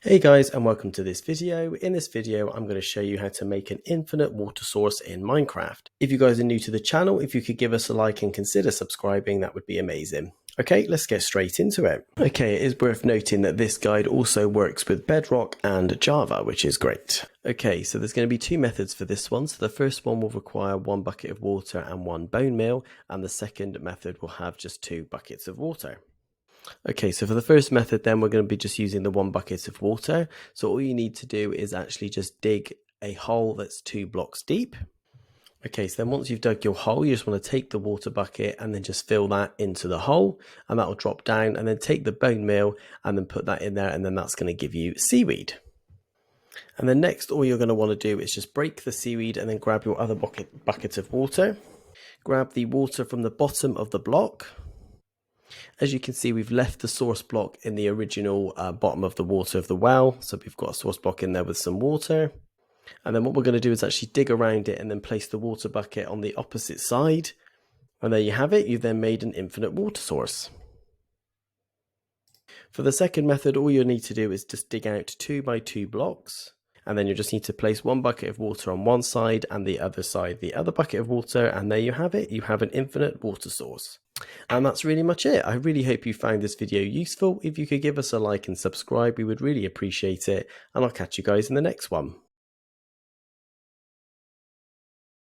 Hey guys, and welcome to this video. In this video, I'm going to show you how to make an infinite water source in Minecraft. If you guys are new to the channel, if you could give us a like and consider subscribing, that would be amazing. Okay, let's get straight into it. Okay, it is worth noting that this guide also works with Bedrock and Java, which is great. Okay, so there's going to be two methods for this one. So the first one will require 1 bucket of water and 1 bone meal, and the second method will have just 2 buckets of water. Okay, so for the first method then we're going to be just using the 1 bucket of water. So all you need to do is actually just dig a hole that's 2 blocks deep. Okay, so then once you've dug your hole, you just want to take the water bucket and then just fill that into the hole, and that will drop down, and then take the bone meal and then put that in there, and then that's going to give you seaweed. And then next, all you're going to want to do is just break the seaweed and then grab your other bucket of water. Grab the water from the bottom of the block. As you can see, we've left the source block in the original bottom of the water of the well. So we've got a source block in there with some water. And then what we're going to do is actually dig around it and then place the water bucket on the opposite side. And there you have it. You've then made an infinite water source. For the second method, all you need to do is just dig out 2 by 2 blocks. And then you just need to place 1 bucket of water on one side and the other side the other bucket of water. And there you have it. You have an infinite water source. And that's really much it. I really hope you found this video useful. If you could give us a like and subscribe, we would really appreciate it. And I'll catch you guys in the next one.